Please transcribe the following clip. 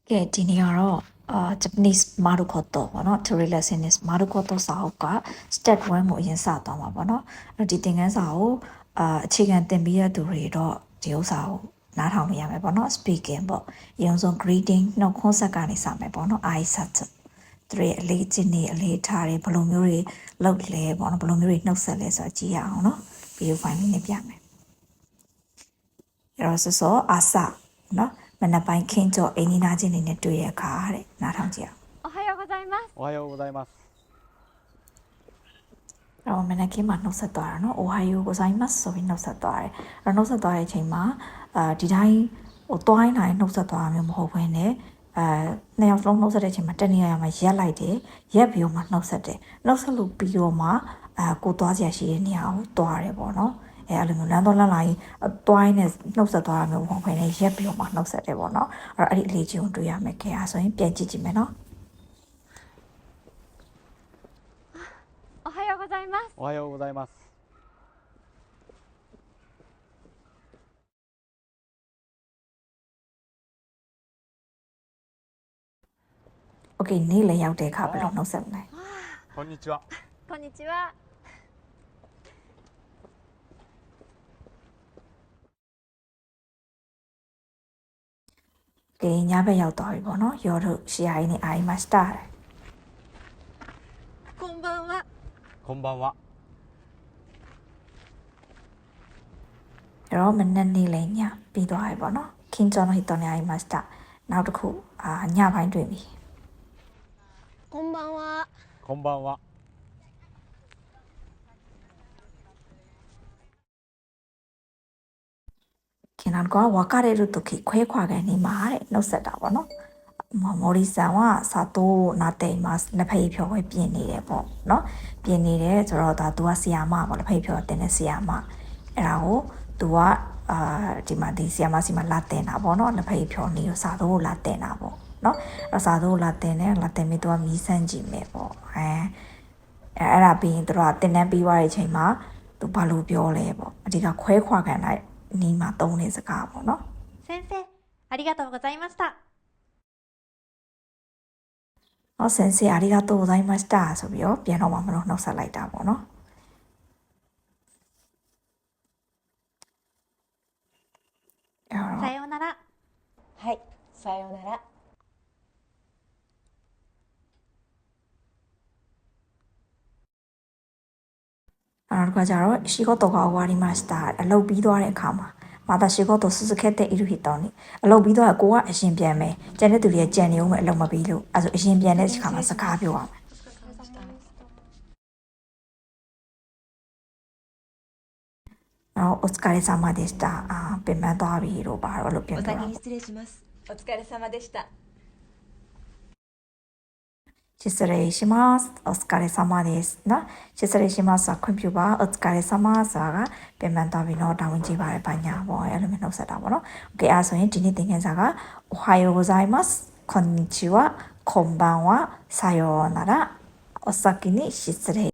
ကဲဒီနေ့ကတော့Japanese မာရုခိုတိုပေါ့နော် theory lesson is မာရုခိုတိုစာအုပ်က step 1ကိုအရင်စသွားမှာပေါ့နော်အဲ့ဒီသင်ခန်းစာကိုအခြေခံသင်ပြီးရသူတွေတော့ဒီဥစ္စာကိုနားထောင်နေရမယ်ပေါ့နော် speaking ပေါ့အရင်ဆုံး greeting နှုတ်ခွန်းဆက်ကနေစမယ်ပေါ့နော် aisatsu သူရဲ့အလေးကျင့်နေအလေးထားတွေဘယ်လိုမျိုးတွေလုပ်လဲပေါ့နော်ဘယ်လိုမျိုးတွေနှုတ်ဆက်လဲဆိုတော့ကြည့်ရအောင်နော် video file လေးနဲ့ပြမယ်အဲ့တော့ဆိုအာစနော်မနက်ပိုင်းခင်းကြောအိမ်နီးနားချင်းတွေနဲ့တွေ့ရခါတဲ့နားထောင်ကြည့်အောင်おはようございますおはようございますအဲ့တော့မနက်ခင်းမှာနှုတ်ဆက်သွားတာနော် おはようございますဆိုပြီးနှုတ်ဆက်သွားတယ်အဲ့တော့နှုတ်ဆက်သွားတဲ့အချိန်မှာဒီတိုင်းတွိုင်းတိုင်းနှုတ်ဆက်သွားတာမျိုးမဟုတ်ဘဲနဲ့နှစ်ယောက်လုံးနှုတ်ဆက်တဲ့အချိန်မှာတနေရာမှာရက်လိုက်တယ်ရက်ပြီးတော့မှနှုတ်ဆက်တယ်နှုတ်ဆက်လို့ပြီးတော့မှကိုသွားစရာရှိတဲ့နေရာကိုတွားတယ်ပေါ့နော်အဲ့လိုမျိုးလမ်းသွားလမ်းလာရင်တွိုင်းနဲ့နှုတ်ဆက်သွားတာမျိုးမဟုတ်ဘဲနဲ့ရက်ပြီးတော့မှနှုတ်ဆက်တယ်ပေါ့နော်အဲ့တော့အဲ့ဒီအလေးချင်းကိုတွေ့ရမယ်ခင်ဗျာဆိုရင်ပြန်ကြည့်ကြည့်မယ်နော်おはようございますおはようございますโอเคနေ့လည်းရောက်တဲ့အခါဘယ်လိုနှုတ်ဆက်မလဲこんにちはこんにちはကဲညဘက်ရောက်သွားပြီပေါ့နော်ရောတို့ရှီယာရင်းနေအိုင်မှာစတာတယ်こんばんはこんばんはအဲ့တော့မနေ့နေ့လည်းညပြီးသွားပြီပေါ့နော်ခင်းကျော်の人に会いましたနောက်တစ်ခုညပိုင်းတွေ့ပြီこんばんはこんばんはခင်ဗျားကဝါကရဲရုတုခိခွဲခွာကနေမှာတဲ့နှုတ်ဆက်တာပေါ့နော်မော်ရီဆန်ကစာတိုးနာတိမ်မှာလက်ဖက်ဖြောဝဲပြင်နေတယ်ပေါ့နော်ပြင်နေတယ်ဆိုတော့ဒါ तू ကဆီယာမပေါ့လက်ဖက်ဖြောတင်တဲ့ဆီယာမအဲ့ဒါကို तू ကဒီမှာဒီဆီယာမစီမှာလာတင်တာပေါ့နော်လက်ဖက်ဖြောနေရောစာတိုးကိုလာတင်တာပေါ့နော်အဲ့စာတိုးကိုလာတင်တယ်လာတင်ပြီး तू ကမီးစမ်းကြည့်မယ်ပေါ့အဲ့ဒါပြီးရင် तू ကတင်တန်းပြီးသွားတဲ့အချိန်မှာ तू ဘာလို့ပြောလဲပေါ့အဓိကခွဲခွာခံလိုက်နီးမှာသုံးတဲ့စကားပေါ့နော်先生ありがとうございました先生ありがとうございましたဆိုပြီးတော့ပြန်တော့မှမလို့နှုတ်ဆက်လိုက်တာပေါ့နော်さようならはいさようならအဲ့တော့ကြတော့仕事が終わりましたအလုပ်ပြီးသွားတဲ့အခါမှာまた仕事続けている人にအလုပ်ပြီးတော့ကိုကအရှင်ပြန်မယ်ကျန်တဲ့သူတွေကကြံနေဦးမယ်အလုပ်မပြီးလို့အဲ့ဆိုအရှင်ပြန်တဲ့အခါမှာစကားပြောရမယ်အော်お疲れ様でしたပြန်မှန်းသွားပြီလို့ပါတော့လို့ပြန်ပြောတာお先に失礼しますお疲れ様でした失礼しますお疲れ様ですနော်失礼しますခွင့်ပြုပါお疲れ様ဆိုတာကပြန်မှန်းသွားပြီနော်တာဝန်ကြီးပါတယ်ဘာညာပေါ့အဲ့လိုမျိုးနှုတ်ဆက်တာပေါ့နော်โอเคအဲ့ဆိုရင်ဒီနေ့သင်ခန်းစာကおはようございますこんにちはこんばんはさようならお先に失礼